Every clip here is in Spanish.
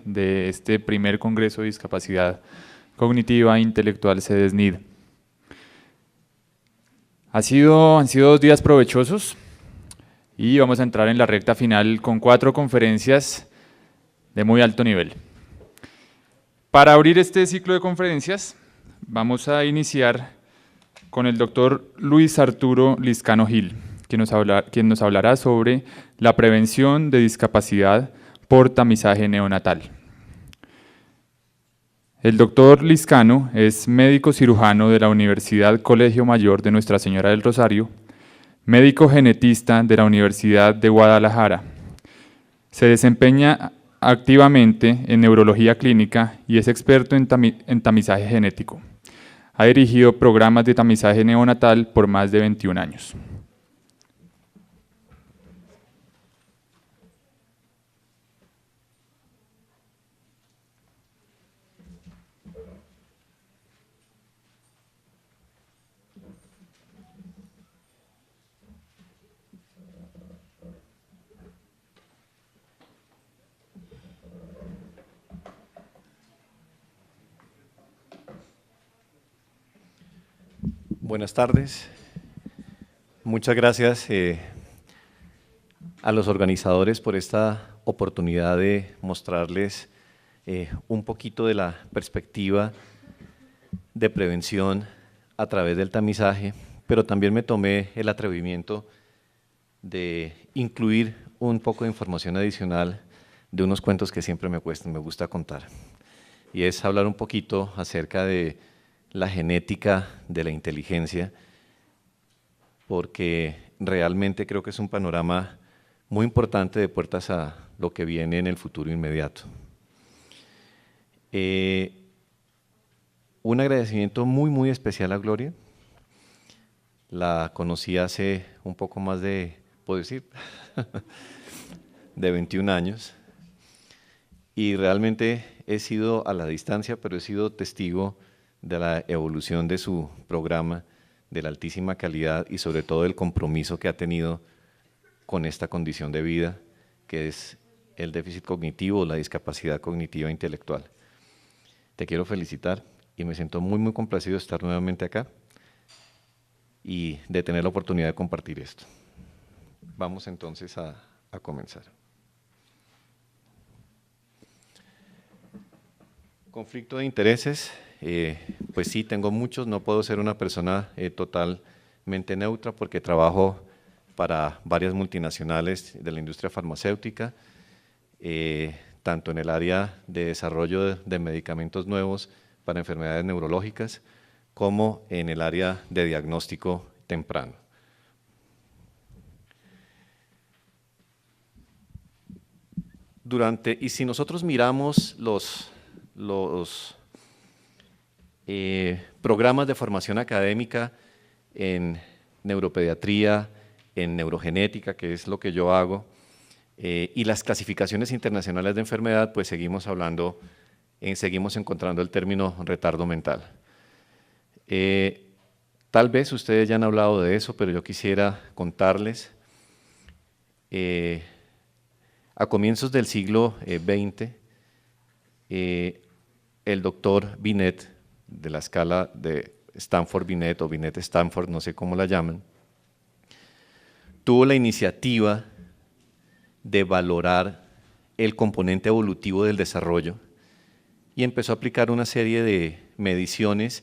de este primer Congreso de Discapacidad Cognitiva e Intelectual CEDESNID. Han sido 2 días provechosos y vamos a entrar en la recta final con 4 conferencias de muy alto nivel. Para abrir este ciclo de conferencias, vamos a iniciar con el doctor Luis Arturo Lizcano Gil, quien nos hablará sobre la prevención de discapacidad por tamizaje neonatal. El doctor Lizcano es médico cirujano de la Universidad Colegio Mayor de Nuestra Señora del Rosario, médico genetista de la Universidad de Guadalajara. Se desempeña activamente en neurología clínica y es experto en tamizaje genético. Ha dirigido programas de tamizaje neonatal por más de 21 años. Buenas tardes. Muchas gracias a los organizadores por esta oportunidad de mostrarles un poquito de la perspectiva de prevención a través del tamizaje, pero también me tomé el atrevimiento de incluir un poco de información adicional de unos cuentos que siempre me gusta contar. Y es hablar un poquito acerca de la genética de la inteligencia, porque realmente creo que es un panorama muy importante de puertas a lo que viene en el futuro inmediato. Un agradecimiento muy especial a Gloria. La conocí hace un poco más de, ¿puedo decir?, de 21 años, y realmente he sido a la distancia, pero he sido testigo de la evolución de su programa, de la altísima calidad y sobre todo el compromiso que ha tenido con esta condición de vida, que es el déficit cognitivo o la discapacidad cognitiva intelectual. Te quiero felicitar y me siento muy complacido de estar nuevamente acá y de tener la oportunidad de compartir esto. Vamos entonces a comenzar. Conflicto de intereses. Pues sí, tengo muchos, no puedo ser una persona totalmente neutra porque trabajo para varias multinacionales de la industria farmacéutica, tanto en el área de desarrollo de medicamentos nuevos para enfermedades neurológicas, como en el área de diagnóstico temprano. Y si nosotros miramos los programas de formación académica en neuropediatría, en neurogenética, que es lo que yo hago, y las clasificaciones internacionales de enfermedad, pues seguimos encontrando el término retardo mental. Tal vez ustedes ya han hablado de eso, pero yo quisiera contarles, a comienzos del siglo XX, el doctor Binet, de la escala de Stanford-Binet o Binet-Stanford, no sé cómo la llaman, tuvo la iniciativa de valorar el componente evolutivo del desarrollo y empezó a aplicar una serie de mediciones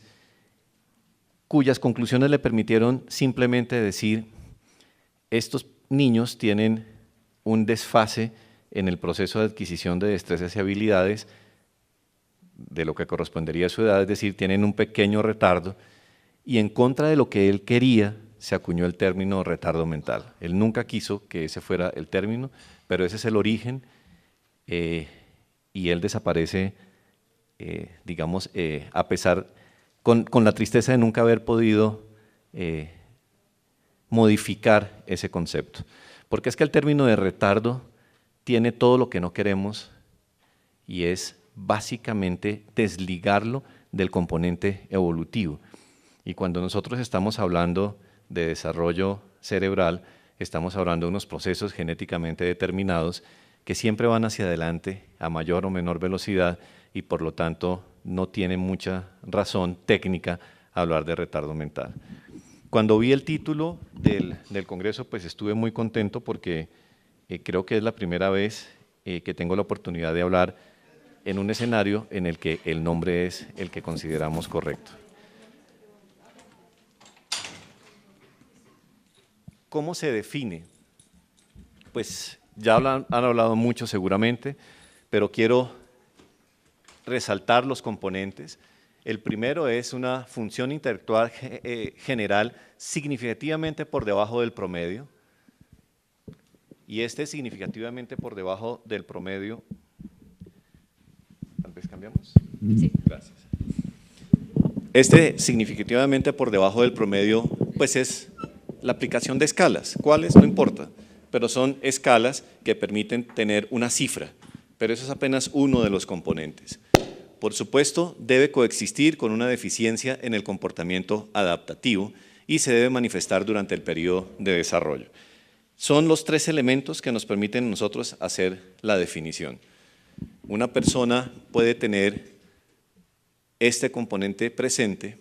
cuyas conclusiones le permitieron simplemente decir: estos niños tienen un desfase en el proceso de adquisición de destrezas y habilidades de lo que correspondería a su edad, es decir, tienen un pequeño retardo, y en contra de lo que él quería, se acuñó el término retardo mental. Él nunca quiso que ese fuera el término, pero ese es el origen, y él desaparece, digamos, a pesar, con la tristeza de nunca haber podido modificar ese concepto. Porque es que el término de retardo tiene todo lo que no queremos, y es básicamente desligarlo del componente evolutivo. Y cuando nosotros estamos hablando de desarrollo cerebral, estamos hablando de unos procesos genéticamente determinados que siempre van hacia adelante a mayor o menor velocidad y por lo tanto no tienen mucha razón técnica a hablar de retardo mental. Cuando vi el título del Congreso, pues estuve muy contento porque creo que es la primera vez que tengo la oportunidad de hablar en un escenario en el que el nombre es el que consideramos correcto. ¿Cómo se define? Pues ya han hablado mucho seguramente, pero quiero resaltar los componentes. El primero es una función intelectual general significativamente por debajo del promedio, y significativamente por debajo del promedio. Tal vez cambiamos. Sí. Gracias. Significativamente por debajo del promedio, pues es la aplicación de escalas. ¿Cuáles? No importa, pero son escalas que permiten tener una cifra, pero eso es apenas uno de los componentes. Por supuesto, debe coexistir con una deficiencia en el comportamiento adaptativo y se debe manifestar durante el periodo de desarrollo. Son los tres elementos que nos permiten nosotros hacer la definición. Una persona puede tener este componente presente,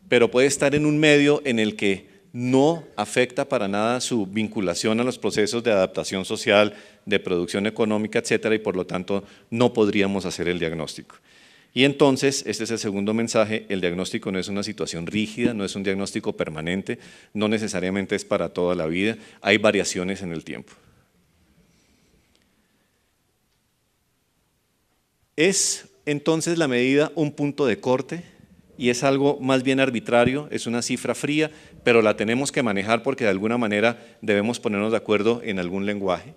pero puede estar en un medio en el que no afecta para nada su vinculación a los procesos de adaptación social, de producción económica, etcétera, y por lo tanto no podríamos hacer el diagnóstico. Y entonces, este es el segundo mensaje, el diagnóstico no es una situación rígida, no es un diagnóstico permanente, no necesariamente es para toda la vida, hay variaciones en el tiempo. Es entonces la medida un punto de corte y es algo más bien arbitrario, es una cifra fría, pero la tenemos que manejar porque de alguna manera debemos ponernos de acuerdo en algún lenguaje.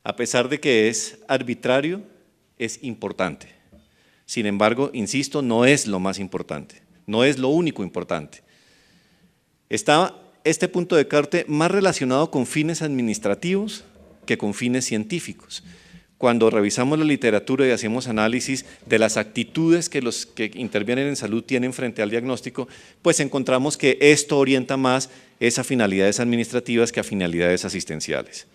A pesar de que es arbitrario, es importante. Sin embargo, insisto, no es lo más importante, no es lo único importante. Está este punto de corte más relacionado con fines administrativos que con fines científicos. Cuando revisamos la literatura y hacemos análisis de las actitudes que los que intervienen en salud tienen frente al diagnóstico, pues encontramos que esto orienta más a finalidades administrativas que a finalidades asistenciales.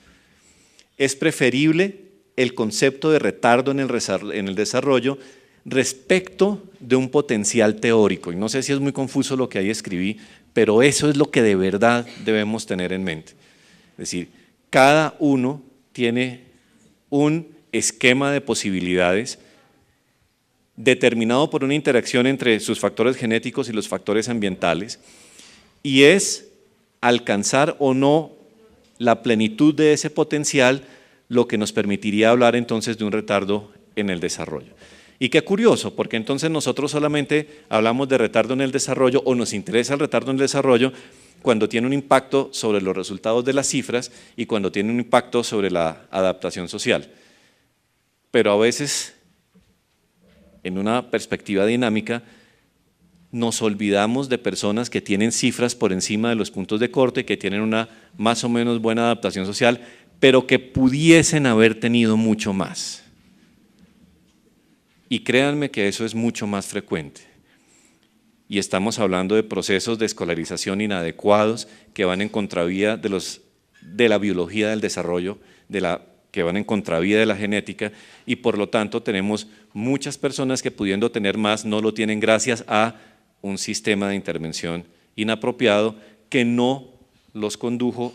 Es preferible el concepto de retardo en el desarrollo respecto de un potencial teórico. Y no sé si es muy confuso lo que ahí escribí, pero eso es lo que de verdad debemos tener en mente. Es decir, cada uno tiene un esquema de posibilidades determinado por una interacción entre sus factores genéticos y los factores ambientales, y es alcanzar o no la plenitud de ese potencial lo que nos permitiría hablar entonces de un retardo en el desarrollo. Y qué curioso, porque entonces nosotros solamente hablamos de retardo en el desarrollo o nos interesa el retardo en el desarrollo cuando tiene un impacto sobre los resultados de las cifras y cuando tiene un impacto sobre la adaptación social. Pero a veces, en una perspectiva dinámica, nos olvidamos de personas que tienen cifras por encima de los puntos de corte, que tienen una más o menos buena adaptación social, pero que pudiesen haber tenido mucho más. Y créanme que eso es mucho más frecuente. Y estamos hablando de procesos de escolarización inadecuados que van en contravía de la biología del desarrollo, que van en contravía de la genética, y por lo tanto tenemos muchas personas que pudiendo tener más no lo tienen gracias a un sistema de intervención inapropiado que no los condujo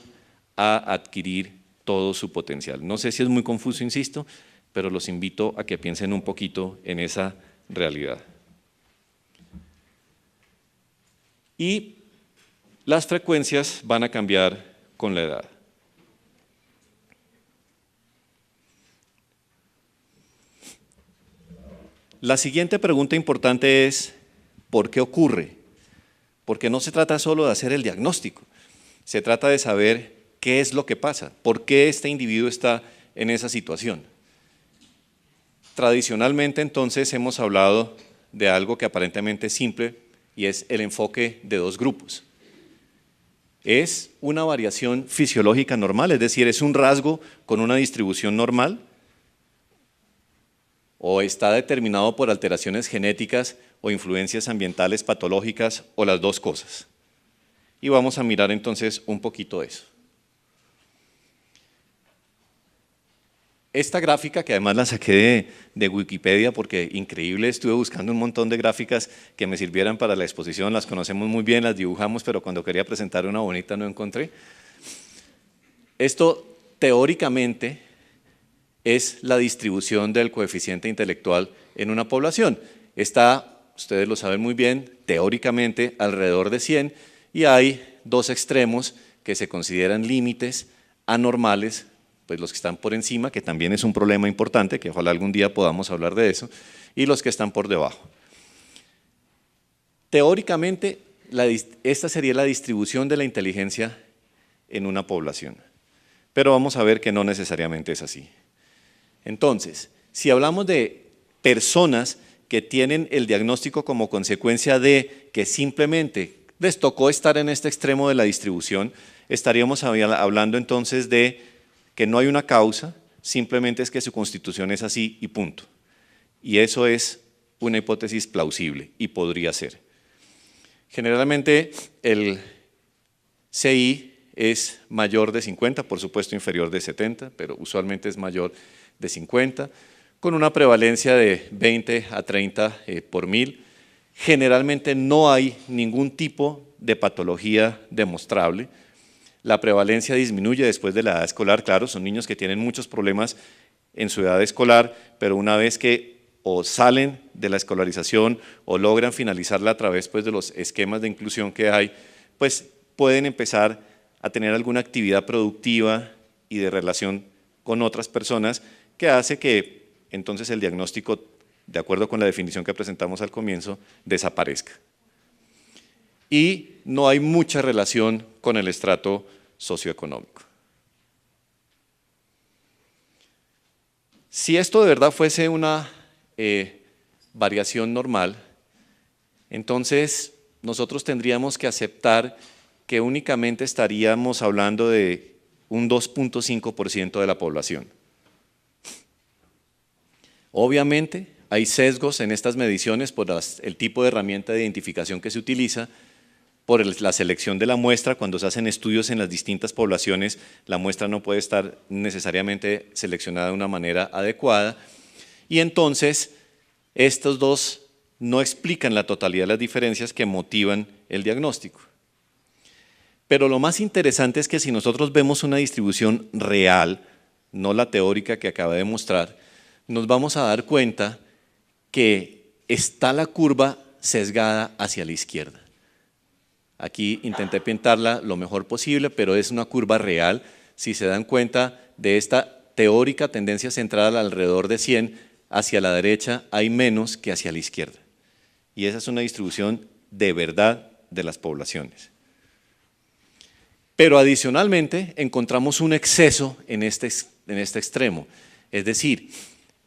a adquirir todo su potencial. No sé si es muy confuso, insisto, pero los invito a que piensen un poquito en esa realidad. Y las frecuencias van a cambiar con la edad. La siguiente pregunta importante es, ¿por qué ocurre? Porque no se trata solo de hacer el diagnóstico, se trata de saber qué es lo que pasa, por qué este individuo está en esa situación. Tradicionalmente, entonces, hemos hablado de algo que aparentemente es simple y es el enfoque de dos grupos. Es una variación fisiológica normal, es decir, es un rasgo con una distribución normal, o está determinado por alteraciones genéticas o influencias ambientales patológicas o las dos cosas. Y vamos a mirar entonces un poquito eso. esta gráfica, que además la saqué de Wikipedia porque increíble, estuve buscando un montón de gráficas que me sirvieran para la exposición, las conocemos muy bien, las dibujamos, pero cuando quería presentar una bonita no encontré. Esto teóricamente es la distribución del coeficiente intelectual en una población. Está, ustedes lo saben muy bien, teóricamente alrededor de 100 y hay dos extremos que se consideran límites anormales, pues los que están por encima, que también es un problema importante, que ojalá algún día podamos hablar de eso, y los que están por debajo. Teóricamente, esta sería la distribución de la inteligencia en una población, pero vamos a ver que no necesariamente es así. Entonces, si hablamos de personas que tienen el diagnóstico como consecuencia de que simplemente les tocó estar en este extremo de la distribución, estaríamos hablando entonces de que no hay una causa, simplemente es que su constitución es así y punto. Y eso es una hipótesis plausible y podría ser. Generalmente el CI es mayor de 50, por supuesto inferior de 70, pero usualmente es mayor de 50, con una prevalencia de 20 a 30 por 1000. Generalmente no hay ningún tipo de patología demostrable. La prevalencia disminuye después de la edad escolar, claro, son niños que tienen muchos problemas en su edad escolar, pero una vez que o salen de la escolarización o logran finalizarla a través pues, de los esquemas de inclusión que hay, pues pueden empezar a tener alguna actividad productiva y de relación con otras personas que hace que entonces el diagnóstico, de acuerdo con la definición que presentamos al comienzo, desaparezca. Y no hay mucha relación con el estrato socioeconómico. Si esto de verdad fuese una variación normal, entonces nosotros tendríamos que aceptar que únicamente estaríamos hablando de un 2.5% de la población. Obviamente hay sesgos en estas mediciones por el tipo de herramienta de identificación que se utiliza, por la selección de la muestra. Cuando se hacen estudios en las distintas poblaciones, la muestra no puede estar necesariamente seleccionada de una manera adecuada, y entonces estos dos no explican la totalidad de las diferencias que motivan el diagnóstico. Pero lo más interesante es que si nosotros vemos una distribución real, no la teórica que acabé de mostrar, nos vamos a dar cuenta que está la curva sesgada hacia la izquierda. Aquí intenté pintarla lo mejor posible, pero es una curva real. Si se dan cuenta de esta teórica tendencia central alrededor de 100, hacia la derecha hay menos que hacia la izquierda. Y esa es una distribución de verdad de las poblaciones. Pero adicionalmente encontramos un exceso en este extremo. Es decir,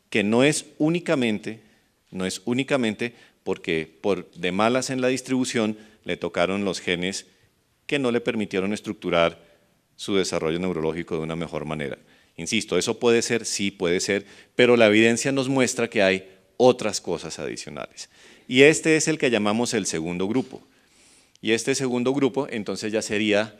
que no es únicamente porque por de malas en la distribución le tocaron los genes que no le permitieron estructurar su desarrollo neurológico de una mejor manera. Insisto, eso puede ser, sí puede ser, pero la evidencia nos muestra que hay otras cosas adicionales. Y este es el que llamamos el segundo grupo. Y este segundo grupo entonces ya sería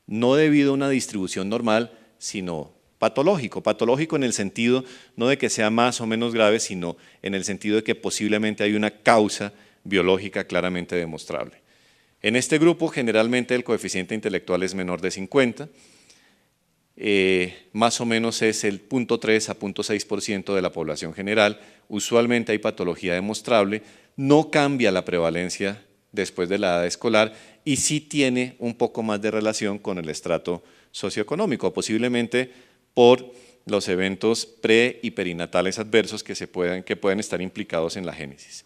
no debido a una distribución normal, sino patológico. Patológico en el sentido no de que sea más o menos grave, sino en el sentido de que posiblemente hay una causa biológica claramente demostrable. En este grupo generalmente el coeficiente intelectual es menor de 50, más o menos es el 0.3 a 0.6% de la población general. Usualmente hay patología demostrable, no cambia la prevalencia después de la edad escolar y sí tiene un poco más de relación con el estrato socioeconómico, posiblemente por los eventos pre y perinatales adversos que pueden estar implicados en la génesis.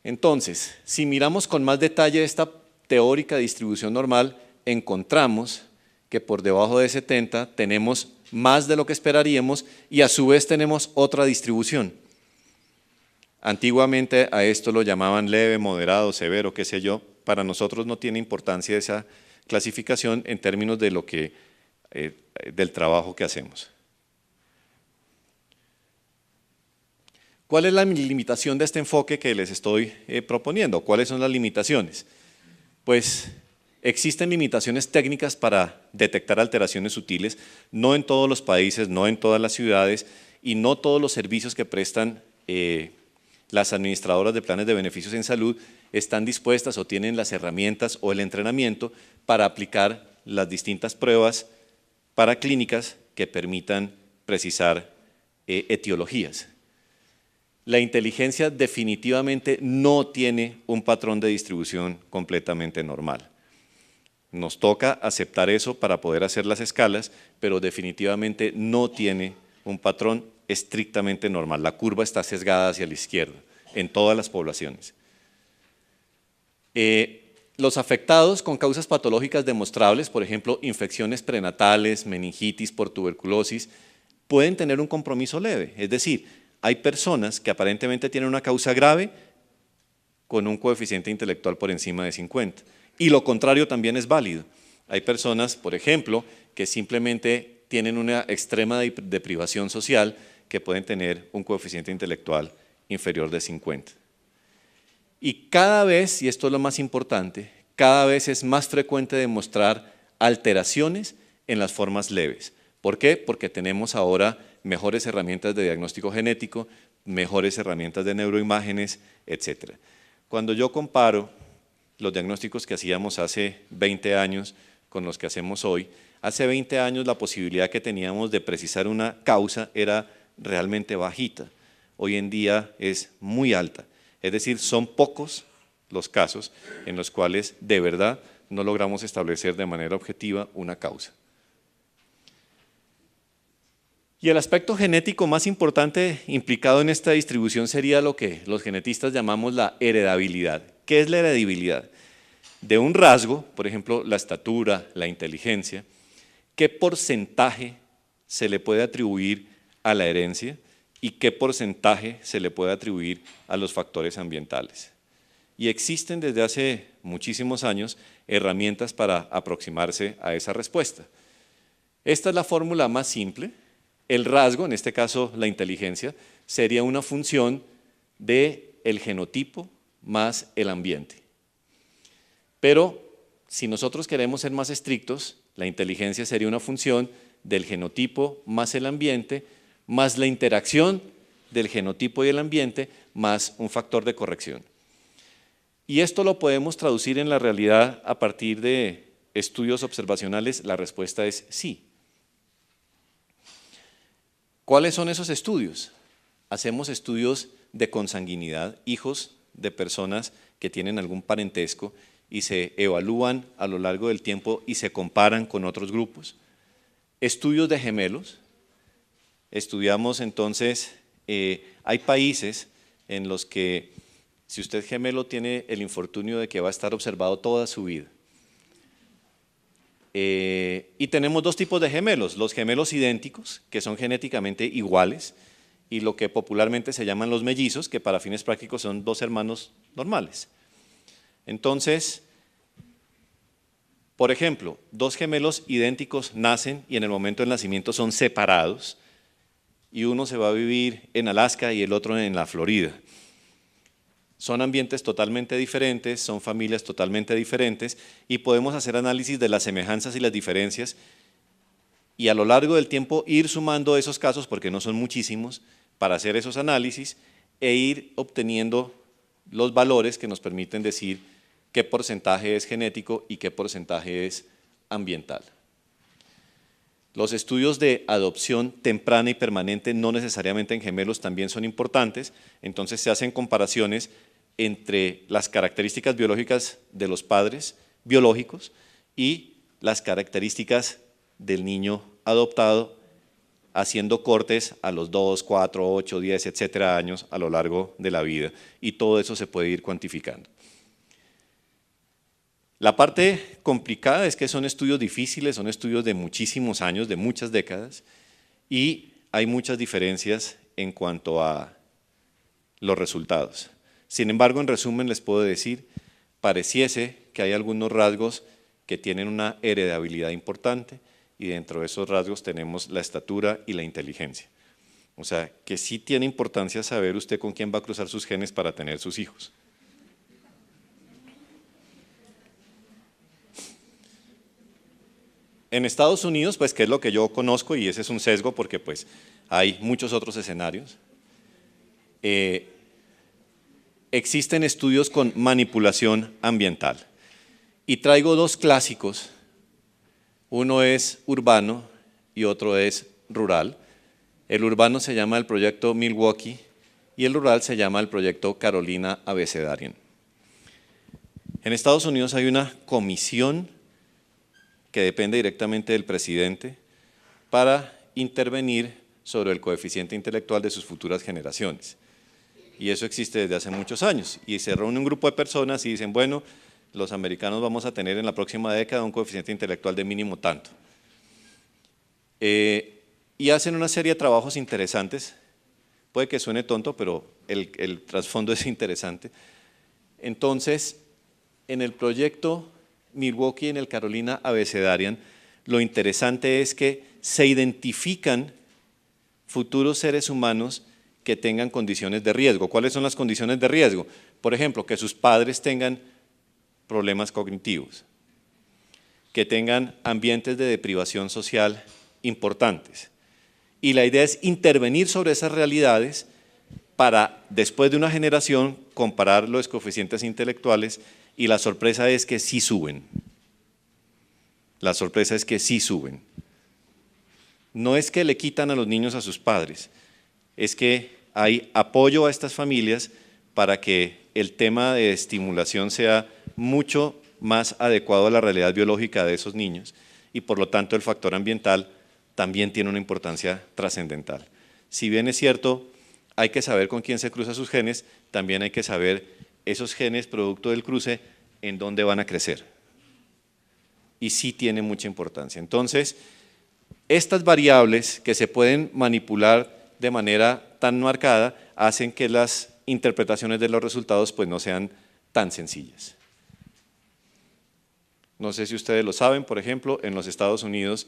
Entonces, si miramos con más detalle esta teórica distribución normal, encontramos que por debajo de 70 tenemos más de lo que esperaríamos y a su vez tenemos otra distribución. Antiguamente a esto lo llamaban leve, moderado, severo, qué sé yo. Para nosotros no tiene importancia esa clasificación en términos de del trabajo que hacemos. ¿Cuál es la limitación de este enfoque que les estoy proponiendo? ¿Cuáles son las limitaciones? Pues Existen limitaciones técnicas para detectar alteraciones sutiles, no en todos los países, no en todas las ciudades y no todos los servicios que prestan las administradoras de planes de beneficios en salud están dispuestas o tienen las herramientas o el entrenamiento para aplicar las distintas pruebas paraclínicas que permitan precisar etiologías. La inteligencia definitivamente no tiene un patrón de distribución completamente normal. Nos toca aceptar eso para poder hacer las escalas, pero definitivamente no tiene un patrón estrictamente normal. La curva está sesgada hacia la izquierda en todas las poblaciones. Los afectados con causas patológicas demostrables, por ejemplo, infecciones prenatales, meningitis por tuberculosis, pueden tener un compromiso leve. Es decir, hay personas que aparentemente tienen una causa grave con un coeficiente intelectual por encima de 50. Y lo contrario también es válido. Hay personas, por ejemplo, que simplemente tienen una extrema deprivación social que pueden tener un coeficiente intelectual inferior de 50. Y cada vez, y esto es lo más importante, cada vez es más frecuente demostrar alteraciones en las formas leves. ¿Por qué? Porque tenemos ahora mejores herramientas de diagnóstico genético, mejores herramientas de neuroimágenes, etc. Cuando yo comparo los diagnósticos que hacíamos hace 20 años con los que hacemos hoy, hace 20 años la posibilidad que teníamos de precisar una causa era realmente bajita. Hoy en día es muy alta. Es decir, son pocos los casos en los cuales de verdad no logramos establecer de manera objetiva una causa. Y el aspecto genético más importante implicado en esta distribución sería lo que los genetistas llamamos la heredabilidad. ¿Qué es la heredabilidad? De un rasgo, por ejemplo, la estatura, la inteligencia, ¿qué porcentaje se le puede atribuir a la herencia y qué porcentaje se le puede atribuir a los factores ambientales? Y existen desde hace muchísimos años herramientas para aproximarse a esa respuesta. Esta es la fórmula más simple. El rasgo, en este caso la inteligencia, sería una función del genotipo más el ambiente. Pero si nosotros queremos ser más estrictos, la inteligencia sería una función del genotipo más el ambiente, más la interacción del genotipo y el ambiente, más un factor de corrección. Y esto lo podemos traducir en la realidad a partir de estudios observacionales. La respuesta es sí. ¿Cuáles son esos estudios? Hacemos estudios de consanguinidad, hijos de personas que tienen algún parentesco y se evalúan a lo largo del tiempo y se comparan con otros grupos. Estudios de gemelos. Estudiamos entonces, hay países en los que si usted gemelo tiene el infortunio de que va a estar observado toda su vida. Y tenemos dos tipos de gemelos, los gemelos idénticos, que son genéticamente iguales, y lo que popularmente se llaman los mellizos, que para fines prácticos son dos hermanos normales. Entonces, por ejemplo, dos gemelos idénticos nacen y en el momento del nacimiento son separados, y uno se va a vivir en Alaska y el otro en la Florida. Son ambientes totalmente diferentes, son familias totalmente diferentes y podemos hacer análisis de las semejanzas y las diferencias y a lo largo del tiempo ir sumando esos casos, porque no son muchísimos, para hacer esos análisis e ir obteniendo los valores que nos permiten decir qué porcentaje es genético y qué porcentaje es ambiental. Los estudios de adopción temprana y permanente, no necesariamente en gemelos, también son importantes, entonces se hacen comparaciones entre las características biológicas de los padres biológicos y las características del niño adoptado, haciendo cortes a los 2, 4, 8, 10, etcétera años a lo largo de la vida, y todo eso se puede ir cuantificando. La parte complicada es que son estudios difíciles, son estudios de muchísimos años, de muchas décadas, y hay muchas diferencias en cuanto a los resultados. Sin embargo, en resumen les puedo decir, pareciese que hay algunos rasgos que tienen una heredabilidad importante y dentro de esos rasgos tenemos la estatura y la inteligencia. O sea, que sí tiene importancia saber usted con quién va a cruzar sus genes para tener sus hijos. En Estados Unidos, pues que es lo que yo conozco y ese es un sesgo porque pues hay muchos otros escenarios, existen estudios con manipulación ambiental. Y traigo dos clásicos, uno es urbano y otro es rural. El urbano se llama el proyecto Milwaukee y el rural se llama el proyecto Carolina Abecedarian. En Estados Unidos hay una comisión que depende directamente del presidente para intervenir sobre el coeficiente intelectual de sus futuras generaciones. Y eso existe desde hace muchos años. Y se reúne un grupo de personas y dicen, bueno, los americanos vamos a tener en la próxima década un coeficiente intelectual de mínimo tanto. Y hacen una serie de trabajos interesantes. Puede que suene tonto, pero el trasfondo es interesante. Entonces, en el proyecto Milwaukee, en el Carolina Abecedarian, lo interesante es que se identifican futuros seres humanos que tengan condiciones de riesgo. ¿Cuáles son las condiciones de riesgo? Por ejemplo, que sus padres tengan problemas cognitivos, que tengan ambientes de deprivación social importantes. Y la idea es intervenir sobre esas realidades para, después de una generación, comparar los coeficientes intelectuales y la sorpresa es que sí suben. La sorpresa es que sí suben. No es que le quitan a los niños a sus padres, es que hay apoyo a estas familias para que el tema de estimulación sea mucho más adecuado a la realidad biológica de esos niños y por lo tanto el factor ambiental también tiene una importancia trascendental. Si bien es cierto, hay que saber con quién se cruzan sus genes, también hay que saber esos genes producto del cruce en dónde van a crecer. Y sí tiene mucha importancia. Entonces, estas variables que se pueden manipular de manera tan marcada hacen que las interpretaciones de los resultados pues no sean tan sencillas. No sé si ustedes lo saben, por ejemplo, en los Estados Unidos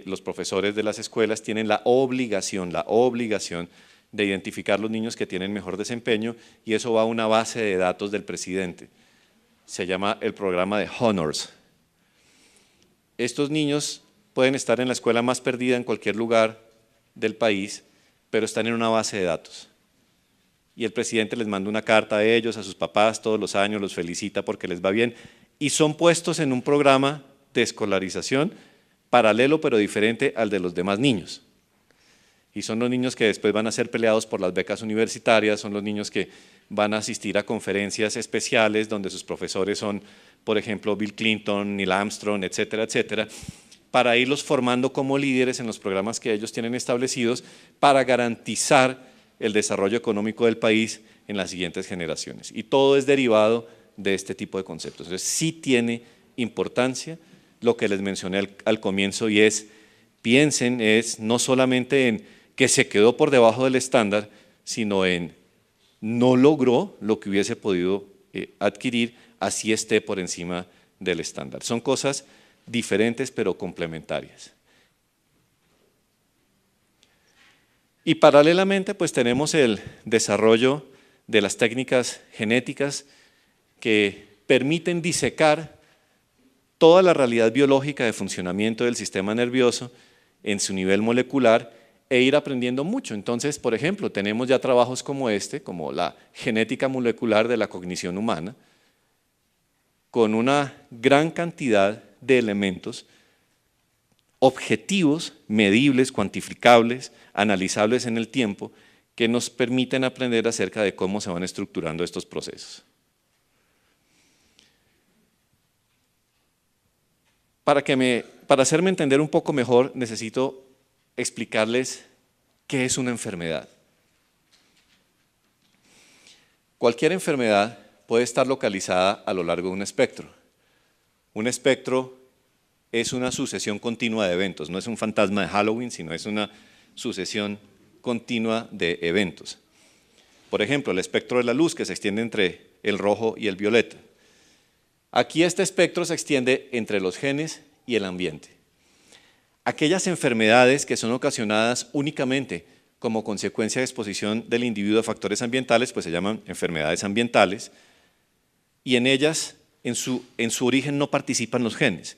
los profesores de las escuelas tienen la obligación de identificar los niños que tienen mejor desempeño y eso va a una base de datos del presidente. Se llama el programa de Honors. Estos niños pueden estar en la escuela más perdida en cualquier lugar del país, pero están en una base de datos. Y el presidente les manda una carta a ellos, a sus papás, todos los años, los felicita porque les va bien, y son puestos en un programa de escolarización paralelo pero diferente al de los demás niños. Y son los niños que después van a ser peleados por las becas universitarias, son los niños que van a asistir a conferencias especiales donde sus profesores son, por ejemplo, Bill Clinton, Neil Armstrong, etcétera, etcétera, para irlos formando como líderes en los programas que ellos tienen establecidos para garantizar el desarrollo económico del país en las siguientes generaciones. Y todo es derivado de este tipo de conceptos. Entonces, sí tiene importancia lo que les mencioné al comienzo y es, piensen, es no solamente en que se quedó por debajo del estándar, sino en no logró lo que hubiese podido adquirir, así esté por encima del estándar. Son cosas diferentes pero complementarias. Y paralelamente pues tenemos el desarrollo de las técnicas genéticas que permiten disecar toda la realidad biológica de funcionamiento del sistema nervioso en su nivel molecular e ir aprendiendo mucho. Entonces, por ejemplo, tenemos ya trabajos como este, como la genética molecular de la cognición humana, con una gran cantidad de elementos objetivos, medibles, cuantificables, analizables en el tiempo, que nos permiten aprender acerca de cómo se van estructurando estos procesos. Para hacerme entender un poco mejor, necesito explicarles qué es una enfermedad. Cualquier enfermedad puede estar localizada a lo largo de un espectro. Un espectro es una sucesión continua de eventos, no es un fantasma de Halloween, sino es una sucesión continua de eventos. Por ejemplo, el espectro de la luz que se extiende entre el rojo y el violeta. Aquí este espectro se extiende entre los genes y el ambiente. Aquellas enfermedades que son ocasionadas únicamente como consecuencia de exposición del individuo a factores ambientales, pues se llaman enfermedades ambientales, y en ellas, en su origen no participan los genes.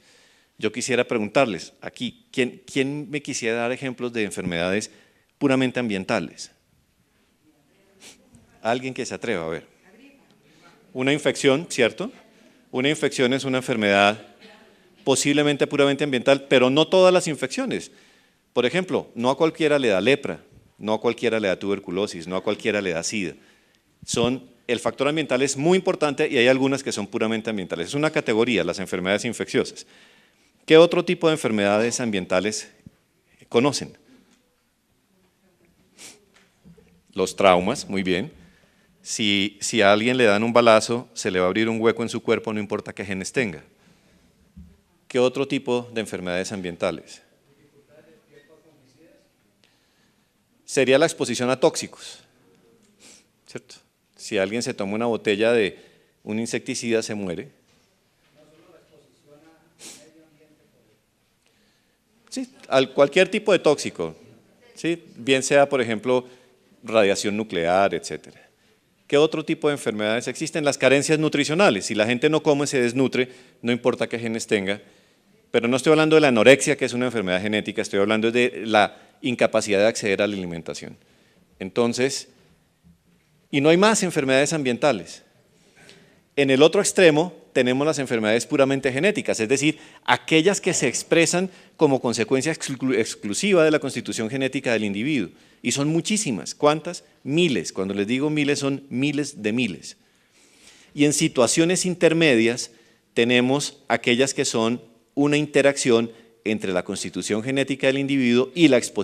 Yo quisiera preguntarles aquí, ¿quién me quisiera dar ejemplos de enfermedades puramente ambientales? Alguien que se atreva, a ver. Una infección, ¿cierto? Una infección es una enfermedad posiblemente puramente ambiental, pero no todas las infecciones. Por ejemplo, no a cualquiera le da lepra, no a cualquiera le da tuberculosis, no a cualquiera le da SIDA. El factor ambiental es muy importante y hay algunas que son puramente ambientales. Es una categoría, las enfermedades infecciosas. ¿Qué otro tipo de enfermedades ambientales conocen? Los traumas, muy bien. Si a alguien le dan un balazo, se le va a abrir un hueco en su cuerpo, no importa qué genes tenga. ¿Qué otro tipo de enfermedades ambientales? Sería la exposición a tóxicos, ¿cierto? Si alguien se toma una botella de un insecticida, se muere. Sí, cualquier tipo de tóxico, ¿sí? Bien sea, por ejemplo, radiación nuclear, etcétera. ¿Qué otro tipo de enfermedades existen? Las carencias nutricionales. Si la gente no come, se desnutre, no importa qué genes tenga. Pero no estoy hablando de la anorexia, que es una enfermedad genética, estoy hablando de la incapacidad de acceder a la alimentación. Entonces, y no hay más enfermedades ambientales. En el otro extremo tenemos las enfermedades puramente genéticas, es decir, aquellas que se expresan como consecuencia exclusiva de la constitución genética del individuo. Y son muchísimas. ¿Cuántas? Miles. Cuando les digo miles, son miles de miles. Y en situaciones intermedias tenemos aquellas que son una interacción entre la constitución genética del individuo y la exposición